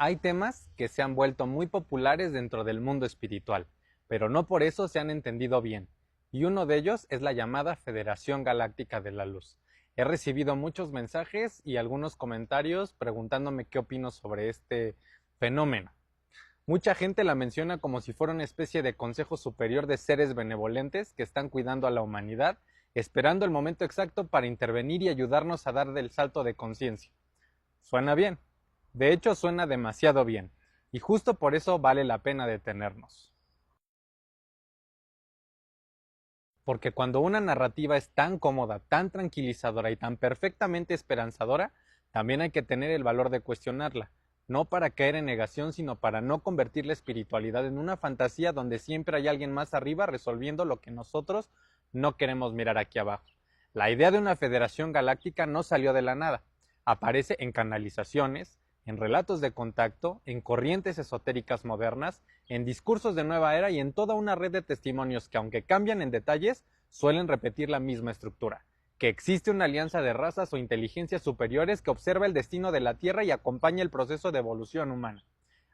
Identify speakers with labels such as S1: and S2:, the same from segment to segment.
S1: Hay temas que se han vuelto muy populares dentro del mundo espiritual, pero no por eso se han entendido bien, y uno de ellos es la llamada Federación Galáctica de la Luz. He recibido muchos mensajes y algunos comentarios preguntándome qué opino sobre este fenómeno. Mucha gente la menciona como si fuera una especie de consejo superior de seres benevolentes que están cuidando a la humanidad, esperando el momento exacto para intervenir y ayudarnos a dar del salto de conciencia. Suena bien. De hecho, suena demasiado bien. Y justo por eso vale la pena detenernos. Porque cuando una narrativa es tan cómoda, tan tranquilizadora y tan perfectamente esperanzadora, también hay que tener el valor de cuestionarla. No para caer en negación, sino para no convertir la espiritualidad en una fantasía donde siempre hay alguien más arriba resolviendo lo que nosotros no queremos mirar aquí abajo. La idea de una federación galáctica no salió de la nada. Aparece en canalizaciones, en relatos de contacto, en corrientes esotéricas modernas, en discursos de nueva era y en toda una red de testimonios que, aunque cambian en detalles, suelen repetir la misma estructura. Que existe una alianza de razas o inteligencias superiores que observa el destino de la Tierra y acompaña el proceso de evolución humana.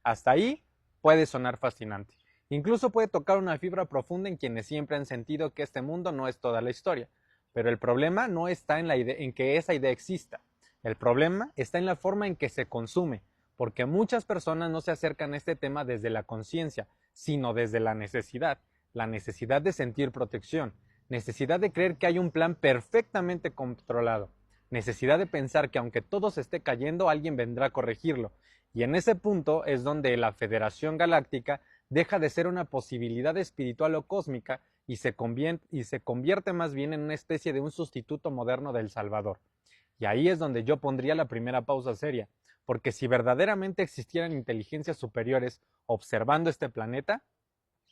S1: Hasta ahí puede sonar fascinante. Incluso puede tocar una fibra profunda en quienes siempre han sentido que este mundo no es toda la historia. Pero el problema no está en que esa idea exista. El problema está en la forma en que se consume, porque muchas personas no se acercan a este tema desde la conciencia, sino desde la necesidad de sentir protección, necesidad de creer que hay un plan perfectamente controlado, necesidad de pensar que aunque todo se esté cayendo, alguien vendrá a corregirlo. Y en ese punto es donde la Federación Galáctica deja de ser una posibilidad espiritual o cósmica y se convierte más bien en una especie de un sustituto moderno del Salvador. Y ahí es donde yo pondría la primera pausa seria, porque si verdaderamente existieran inteligencias superiores observando este planeta,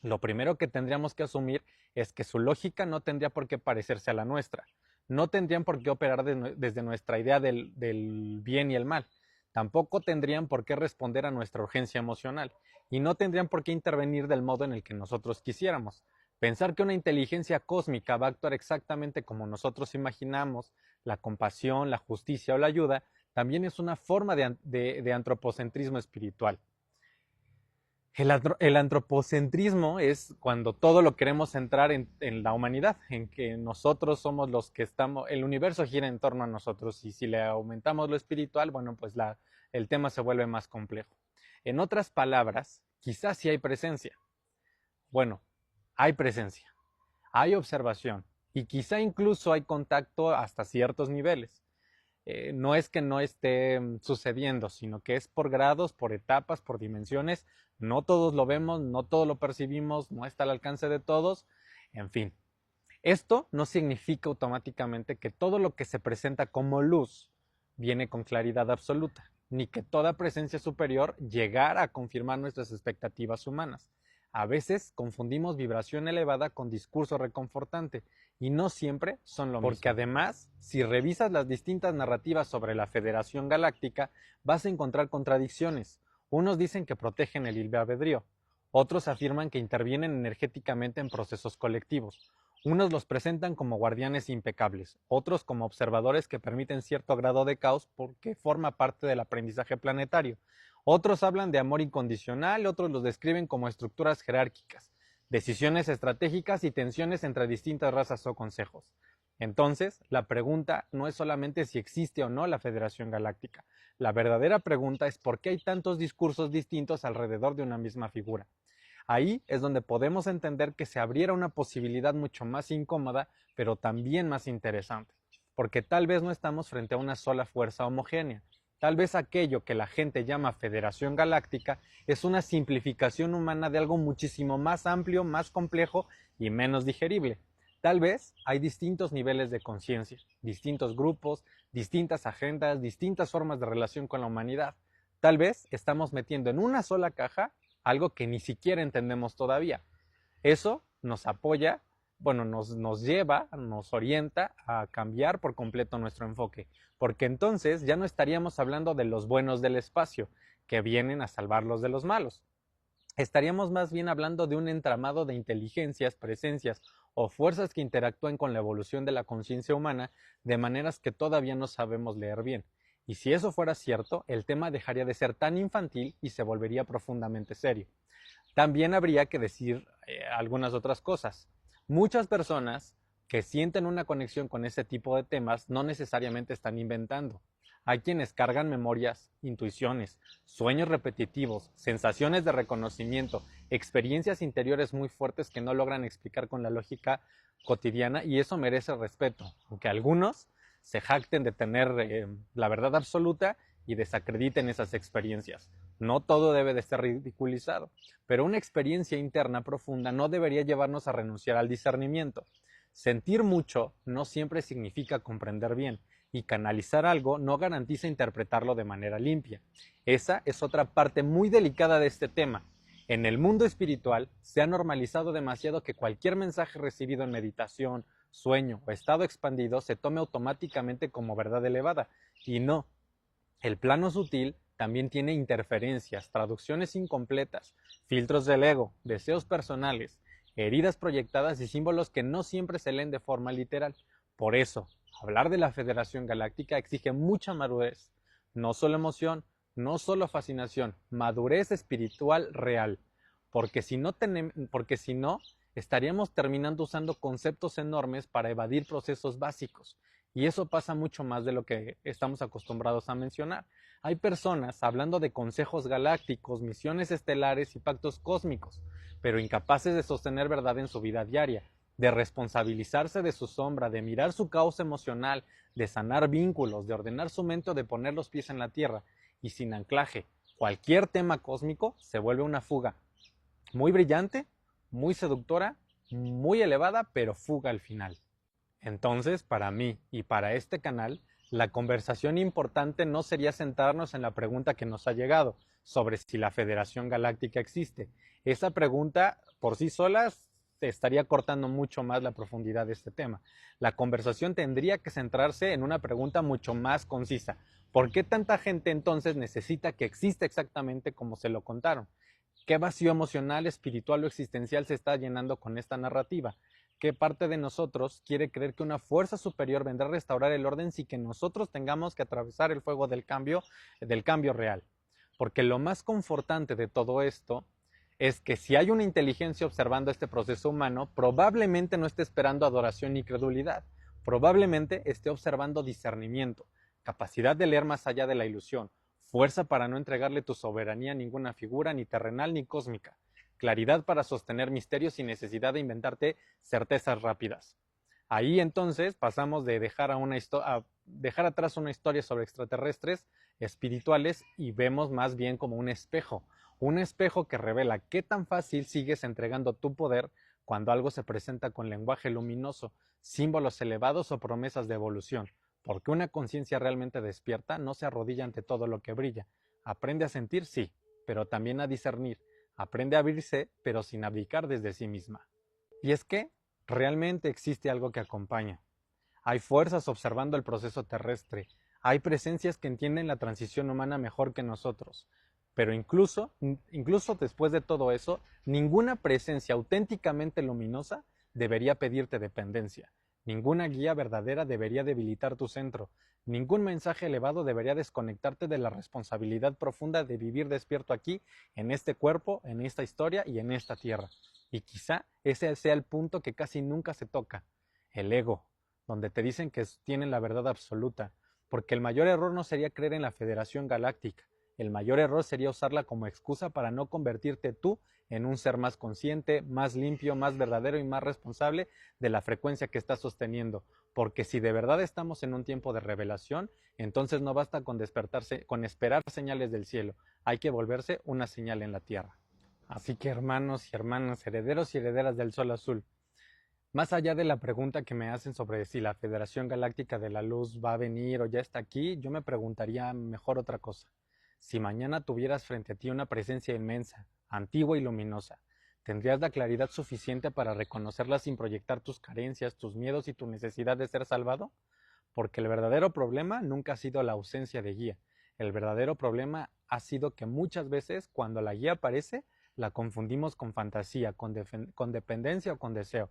S1: lo primero que tendríamos que asumir es que su lógica no tendría por qué parecerse a la nuestra. No tendrían por qué operar desde nuestra idea del bien y el mal. Tampoco tendrían por qué responder a nuestra urgencia emocional. Y no tendrían por qué intervenir del modo en el que nosotros quisiéramos. Pensar que una inteligencia cósmica va a actuar exactamente como nosotros imaginamos, la compasión, la justicia o la ayuda, también es una forma de antropocentrismo espiritual. El antropocentrismo es cuando todo lo queremos centrar en la humanidad, en que nosotros somos los que estamos, el universo gira en torno a nosotros y si le aumentamos lo espiritual, bueno, pues el tema se vuelve más complejo. En otras palabras, quizás sí hay presencia. Bueno, hay presencia, hay observación y quizá incluso hay contacto hasta ciertos niveles. No es que no esté sucediendo, sino que es por grados, por etapas, por dimensiones. No todos lo vemos, no todos lo percibimos, no está al alcance de todos. En fin, esto no significa automáticamente que todo lo que se presenta como luz viene con claridad absoluta, ni que toda presencia superior llegara a confirmar nuestras expectativas humanas. A veces confundimos vibración elevada con discurso reconfortante y no siempre son lo mismo. Porque además, si revisas las distintas narrativas sobre la Federación Galáctica, vas a encontrar contradicciones. Unos dicen que protegen el libre albedrío, otros afirman que intervienen energéticamente en procesos colectivos. Unos los presentan como guardianes impecables, otros como observadores que permiten cierto grado de caos porque forma parte del aprendizaje planetario. Otros hablan de amor incondicional, otros los describen como estructuras jerárquicas, decisiones estratégicas y tensiones entre distintas razas o consejos. Entonces, la pregunta no es solamente si existe o no la Federación Galáctica. La verdadera pregunta es por qué hay tantos discursos distintos alrededor de una misma figura. Ahí es donde podemos entender que se abriera una posibilidad mucho más incómoda, pero también más interesante, porque tal vez no estamos frente a una sola fuerza homogénea. Tal vez aquello que la gente llama Federación Galáctica es una simplificación humana de algo muchísimo más amplio, más complejo y menos digerible. Tal vez hay distintos niveles de conciencia, distintos grupos, distintas agendas, distintas formas de relación con la humanidad. Tal vez estamos metiendo en una sola caja algo que ni siquiera entendemos todavía. Eso nos apoya, bueno, nos lleva, nos orienta a cambiar por completo nuestro enfoque, porque entonces ya no estaríamos hablando de los buenos del espacio, que vienen a salvarlos de los malos. Estaríamos más bien hablando de un entramado de inteligencias, presencias o fuerzas que interactúan con la evolución de la conciencia humana de maneras que todavía no sabemos leer bien. Y si eso fuera cierto, el tema dejaría de ser tan infantil y se volvería profundamente serio. También habría que decir algunas otras cosas. Muchas personas que sienten una conexión con ese tipo de temas no necesariamente están inventando. Hay quienes cargan memorias, intuiciones, sueños repetitivos, sensaciones de reconocimiento, experiencias interiores muy fuertes que no logran explicar con la lógica cotidiana, y eso merece respeto, aunque algunos se jacten de tener la verdad absoluta y desacrediten esas experiencias. No todo debe de ser ridiculizado, pero una experiencia interna profunda no debería llevarnos a renunciar al discernimiento. Sentir mucho no siempre significa comprender bien, y canalizar algo no garantiza interpretarlo de manera limpia. Esa es otra parte muy delicada de este tema. En el mundo espiritual se ha normalizado demasiado que cualquier mensaje recibido en meditación, sueño o estado expandido se tome automáticamente como verdad elevada, y no. El plano sutil también tiene interferencias, traducciones incompletas, filtros del ego, deseos personales, heridas proyectadas y símbolos que no siempre se leen de forma literal. Por eso, hablar de la Federación Galáctica exige mucha madurez, no solo emoción, no solo fascinación, madurez espiritual real, porque si no, estaríamos terminando usando conceptos enormes para evadir procesos básicos. Y eso pasa mucho más de lo que estamos acostumbrados a mencionar. Hay personas hablando de consejos galácticos, misiones estelares y pactos cósmicos, pero incapaces de sostener verdad en su vida diaria, de responsabilizarse de su sombra, de mirar su caos emocional, de sanar vínculos, de ordenar su mente o de poner los pies en la tierra. Y sin anclaje, cualquier tema cósmico se vuelve una fuga. Muy brillante, muy seductora, muy elevada, pero fuga al final. Entonces, para mí y para este canal, la conversación importante no sería centrarnos en la pregunta que nos ha llegado sobre si la Federación Galáctica existe. Esa pregunta por sí sola estaría cortando mucho más la profundidad de este tema. La conversación tendría que centrarse en una pregunta mucho más concisa. ¿Por qué tanta gente entonces necesita que exista exactamente como se lo contaron? ¿Qué vacío emocional, espiritual o existencial se está llenando con esta narrativa? ¿Qué parte de nosotros quiere creer que una fuerza superior vendrá a restaurar el orden sin que nosotros tengamos que atravesar el fuego del cambio real? Porque lo más confortante de todo esto es que si hay una inteligencia observando este proceso humano, probablemente no esté esperando adoración ni credulidad, probablemente esté observando discernimiento, capacidad de leer más allá de la ilusión, fuerza para no entregarle tu soberanía a ninguna figura, ni terrenal ni cósmica, claridad para sostener misterios sin necesidad de inventarte certezas rápidas. Ahí entonces pasamos de dejar atrás una historia sobre extraterrestres espirituales y vemos más bien como un espejo que revela qué tan fácil sigues entregando tu poder cuando algo se presenta con lenguaje luminoso, símbolos elevados o promesas de evolución, porque una conciencia realmente despierta no se arrodilla ante todo lo que brilla. Aprende a sentir, sí, pero también a discernir. Aprende a abrirse, pero sin abdicar desde sí misma. Y es que realmente existe algo que acompaña. Hay fuerzas observando el proceso terrestre. Hay presencias que entienden la transición humana mejor que nosotros. Pero incluso después de todo eso, ninguna presencia auténticamente luminosa debería pedirte dependencia. Ninguna guía verdadera debería debilitar tu centro. Ningún mensaje elevado debería desconectarte de la responsabilidad profunda de vivir despierto aquí, en este cuerpo, en esta historia y en esta tierra. Y quizá ese sea el punto que casi nunca se toca, el ego, donde te dicen que tienen la verdad absoluta, porque el mayor error no sería creer en la Federación Galáctica, el mayor error sería usarla como excusa para no convertirte tú en un ser más consciente, más limpio, más verdadero y más responsable de la frecuencia que estás sosteniendo, porque si de verdad estamos en un tiempo de revelación, entonces no basta con despertarse, con esperar señales del cielo, hay que volverse una señal en la tierra. Así que hermanos y hermanas, herederos y herederas del Sol Azul, más allá de la pregunta que me hacen sobre si la Federación Galáctica de la Luz va a venir o ya está aquí, yo me preguntaría mejor otra cosa. Si mañana tuvieras frente a ti una presencia inmensa, antigua y luminosa, ¿tendrías la claridad suficiente para reconocerla sin proyectar tus carencias, tus miedos y tu necesidad de ser salvado? Porque el verdadero problema nunca ha sido la ausencia de guía. El verdadero problema ha sido que muchas veces cuando la guía aparece, la confundimos con fantasía, con dependencia o con deseo.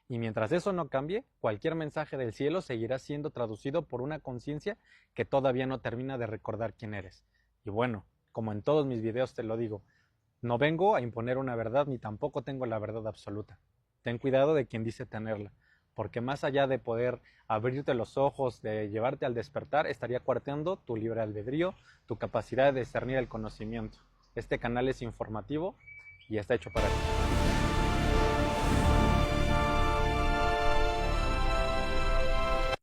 S1: Y mientras eso no cambie, cualquier mensaje del cielo seguirá siendo traducido por una conciencia que todavía no termina de recordar quién eres. Y bueno, como en todos mis videos te lo digo, no vengo a imponer una verdad ni tampoco tengo la verdad absoluta. Ten cuidado de quien dice tenerla, porque más allá de poder abrirte los ojos, de llevarte al despertar, estaría coartando tu libre albedrío, tu capacidad de discernir el conocimiento. Este canal es informativo y está hecho para ti.